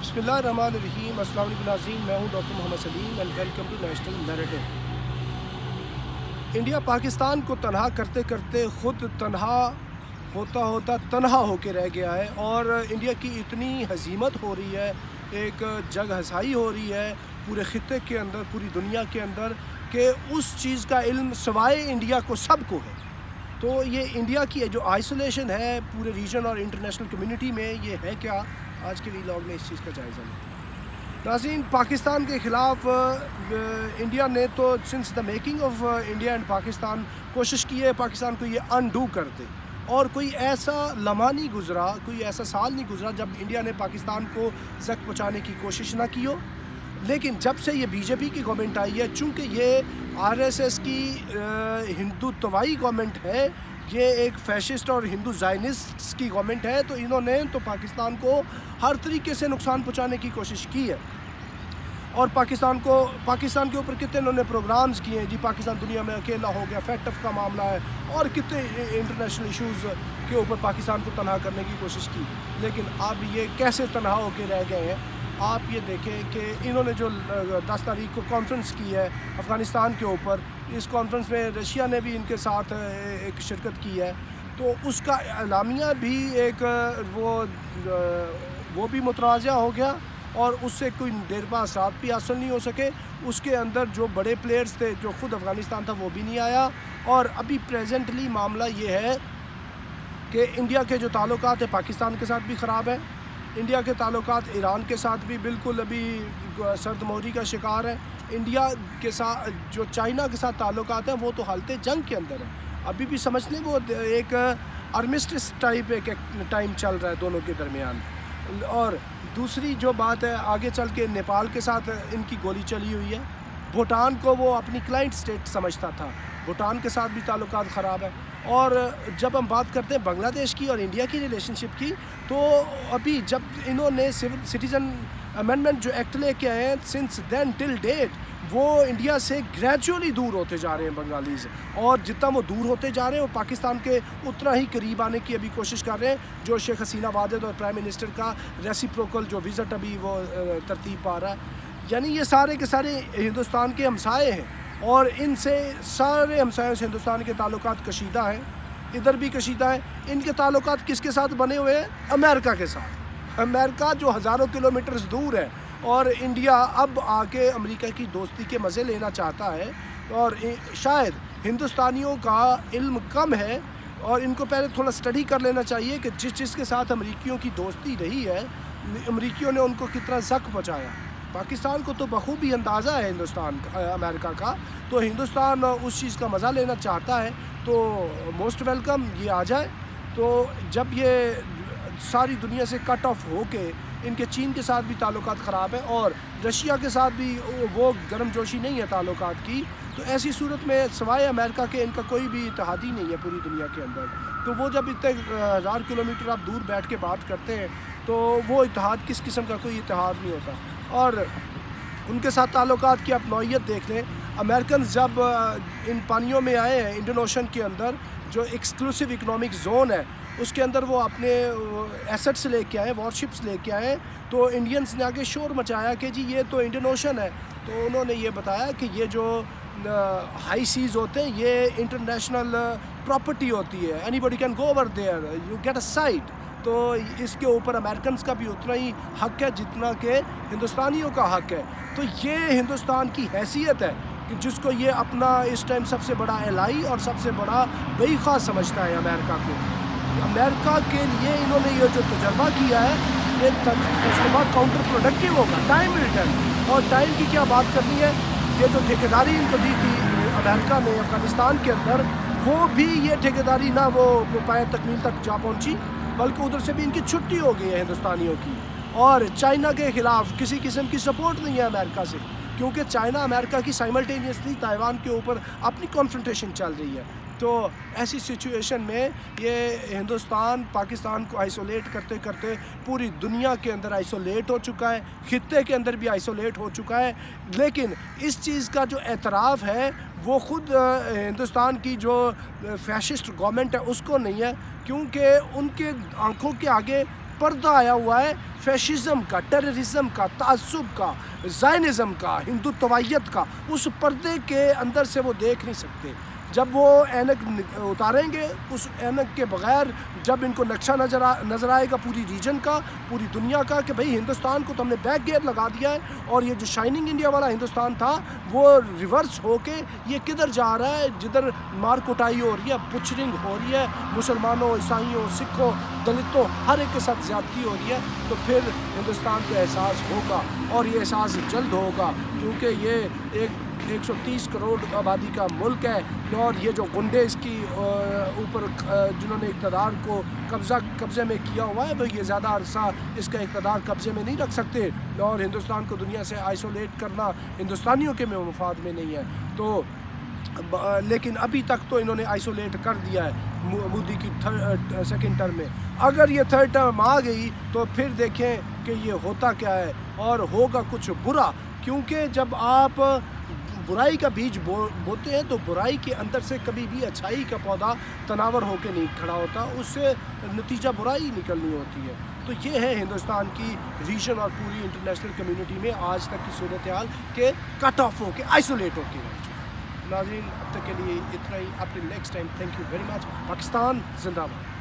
बिस्मिल्लाहिर्रहमानिर्रहीम। अस्सलाम वालेकुम नाज़रीन, मैं हूं doctor Mohammad Salim and welcome to national narrative. India Pakistan को तनहा करते करते ख़ुद तनहा होता होता तनहा होके रह गया है और इंडिया की इतनी हज़ीमत हो रही है, एक जग हसाई हो रही है पूरे ख़ित्ते के अंदर, पूरी दुनिया के अंदर, कि उस चीज़ का इल्म सवाए इंडिया को सबको है। तो ये इंडिया की जो आइसोलेशन है पूरे रीजन और इंटरनेशनल कम्युनिटी में, ये है क्या? आज के व्लॉग में इस चीज़ का जायज़ा लेते हैं। नाज़रीन, पाकिस्तान के ख़िलाफ़ इंडिया ने तो since the making of India and Pakistan कोशिश की है पाकिस्तान को ये अनडू कर दे, और कोई ऐसा लम्हा नहीं गुज़रा, कोई ऐसा साल नहीं गुज़रा जब इंडिया ने पाकिस्तान को ज़ख्म पहुँचाने की कोशिश ना की हो। लेकिन जब से ये बीजेपी की गवर्नमेंट आई है, चूँकि ये आरएसएस की हिंदुत्ववादी गवर्नमेंट है, ये एक फैशिस्ट और हिंदू ज़ायनिस्ट की गवर्नमेंट है, तो इन्होंने तो पाकिस्तान को हर तरीके से नुकसान पहुंचाने की कोशिश की है। और पाकिस्तान के ऊपर कितने इन्होंने प्रोग्राम्स किए हैं जी। पाकिस्तान दुनिया में अकेला हो गया, फैक्ट ऑफ का मामला है, और कितने इंटरनेशनल इश्यूज़ के ऊपर पाकिस्तान को तनहा करने की कोशिश की। लेकिन अब ये कैसे तनहा होकर रह गए हैं, आप ये देखें कि इन्होंने जो 10 तारीख को कॉन्फ्रेंस की है अफ़गानिस्तान के ऊपर, इस कॉन्फ्रेंस में रशिया ने भी इनके साथ एक शिरकत की है, तो उसका एलामिया भी एक वो भी मुतनाज़ा हो गया और उससे कोई देर पा असरात भी हासिल नहीं हो सके। उसके अंदर जो बड़े प्लेयर्स थे, जो ख़ुद अफ़गानिस्तान था, वो भी नहीं आया। और अभी प्रेजेंटली मामला ये है कि इंडिया के जो ताल्लुकात है पाकिस्तान के साथ भी ख़राब है, इंडिया के ताल्लुकात ईरान के साथ भी बिल्कुल अभी सर्दमोहरी का शिकार है। इंडिया के साथ जो चाइना के साथ ताल्लुकात हैं वो तो हालत जंग के अंदर है। अभी भी समझ लें वो एक आर्मिस्टिस टाइप एक टाइम चल रहा है दोनों के दरमियान। और दूसरी जो बात है, आगे चल के नेपाल के साथ इनकी गोली चली हुई है। भूटान को वो अपनी क्लाइंट स्टेट समझता था, भूटान के साथ भी ताल्लुकात ख़राब है। और जब हम बात करते हैं बांग्लादेश की और इंडिया की रिलेशनशिप की, तो अभी जब इन्होंने सिटीज़न अमेंडमेंट जो एक्ट लेके आए हैं, सिंस देन टिल डेट वो इंडिया से ग्रेजुअली दूर होते जा रहे हैं बंगालीज़, और जितना वो दूर होते जा रहे हैं वो पाकिस्तान के उतना ही करीब आने की अभी कोशिश कर रहे हैं। जो शेख हसीना वालिद और प्राइम मिनिस्टर का रेसिप्रोकल जो विज़िट अभी वो तरतीब पा रहा है, यानी ये सारे के सारे हिंदुस्तान के हमसाए हैं, और इनसे सारे हमसायों से हिंदुस्तान के ताल्लुकात कशीदा हैं, इधर भी कशीदा है। इनके ताल्लुकात किसके साथ बने हुए हैं? अमेरिका के साथ। अमेरिका जो हज़ारों किलोमीटर्स दूर है, और इंडिया अब आके अमेरिका की दोस्ती के मज़े लेना चाहता है। और शायद हिंदुस्तानियों का इल्म कम है, और इनको पहले थोड़ा स्टडी कर लेना चाहिए कि जिसके साथ अमेरिकियों की दोस्ती रही है, अमेरिकियों ने उनको कितना ज़ख्म पहुँचाया। पाकिस्तान को तो बखूबी अंदाज़ा है अमेरिका का, तो हिंदुस्तान उस चीज़ का मज़ा लेना चाहता है, तो मोस्ट वेलकम ये आ जाए। तो जब ये सारी दुनिया से कट ऑफ हो के, इनके चीन के साथ भी ताल्लुकात ख़राब है और रशिया के साथ भी वो गर्मजोशी नहीं है ताल्लुकात की, तो ऐसी सूरत में सिवाय अमेरिका के इनका कोई भी इत्तेहादी नहीं है पूरी दुनिया के अंदर। तो वो जब इतने 1000 किलोमीटर आप दूर बैठ के बात करते हैं, तो वो इत्तेहाद किस किस्म का कोई इत्तेहाद नहीं होता। और उनके साथ ताल्लुकात की आप नौइयत देख लें। अमेरिकन जब इन पानियों में आए हैं, इंडियन ओशन के अंदर जो एक्सक्लूसिव इकनॉमिक जोन है, उसके अंदर वो अपने एसेट्स लेके आए, वॉरशिप्स लेके आए, तो इंडियंस ने आगे शोर मचाया कि जी ये तो इंडियन ओशन है। तो उन्होंने ये बताया कि ये जो हाई सीज़ होते हैं ये इंटरनेशनल प्रॉपर्टी होती है, anybody can go over there, you get a site. तो इसके ऊपर अमेरिकन का भी उतना ही हक़ है जितना कि हिंदुस्तानियों का हक़ है। तो ये हिंदुस्तान की हैसियत है कि जिसको ये अपना इस टाइम सबसे बड़ा एलाई और सबसे बड़ा बेइख़ा समझता है अमेरिका को। अमेरिका के लिए इन्होंने ये जो तजर्बा किया है, ये तजर्बा काउंटर प्रोडक्टिव होगा, टाइम विल टेल। और टाइम की क्या बात करनी है, ये जो ठेकेदारी इनको दी थी अमेरिका ने अफ़गानिस्तान के अंदर, वो भी ये ठेकेदारी ना वो पाए तकमील तक जा पहुँची, बल्कि उधर से भी इनकी छुट्टी हो गई है हिंदुस्तानियों की। और चाइना के ख़िलाफ़ किसी किस्म की सपोर्ट नहीं है अमेरिका से, क्योंकि चाइना अमेरिका की साइमल्टेनियसली ताइवान के ऊपर अपनी कॉन्फ्रंटेशन चल रही है। तो ऐसी सिचुएशन में ये हिंदुस्तान पाकिस्तान को आइसोलेट करते करते पूरी दुनिया के अंदर आइसोलेट हो चुका है, खित्ते के अंदर भी आइसोलेट हो चुका है। लेकिन इस चीज़ का जो एतराफ़ है वो ख़ुद हिंदुस्तान की जो फैशिस्ट गवर्नमेंट है उसको नहीं है, क्योंकि उनके आंखों के आगे पर्दा आया हुआ है फैशिज़म का, टेररिज्म का, तअस्सुब का, ज़ायनिज़्म का, हिंदुत्ववायत का, उस पर्दे के अंदर से वो देख नहीं सकते। जब वो ऐनक उतारेंगे, उस ऐनक के बग़ैर जब इनको नक्शा नज़र आएगा पूरी रीजन का, पूरी दुनिया का, कि भाई हिंदुस्तान को तो हमने बैक गियर लगा दिया है और ये जो शाइनिंग इंडिया वाला हिंदुस्तान था वो रिवर्स होके ये किधर जा रहा है, जिधर मार कुटाई हो रही है, बुचरिंग हो रही है, मुसलमानों, ईसाइयों, सिखों, दलितों, हर एक के साथ ज़्यादती हो रही है, तो फिर हिंदुस्तान को एहसास होगा और ये एहसास जल्द होगा, क्योंकि ये एक 130 करोड़ आबादी का मुल्क है और ये जो गुंडे इसकी ऊपर जिन्होंने इक़्तिदार को कब्ज़े में किया हुआ है, ये ज़्यादा अरसा इसका इक़्तिदार कब्ज़े में नहीं रख सकते और हिंदुस्तान को दुनिया से आइसोलेट करना हिंदुस्तानियों के मफाद में नहीं है। तो लेकिन अभी तक तो इन्होंने आइसोलेट कर दिया है मोदी की सेकंड टर्म में। अगर ये थर्ड टर्म आ गई तो फिर देखें कि ये होता क्या है और होगा कुछ बुरा, क्योंकि जब आप बुराई का बीज बोते हैं तो बुराई के अंदर से कभी भी अच्छाई का पौधा तनावर होकर नहीं खड़ा होता, उससे नतीजा बुराई निकलनी होती है। तो ये है हिंदुस्तान की रीजन और पूरी इंटरनेशनल कम्युनिटी में आज तक की सूरत हाल के कट ऑफ होके, आइसोलेट होके रह चुके हैं। नाज़रीन, अब तक के लिए इतना ही। अपने next time, thank you very much. Pakistan जिंदाबाद।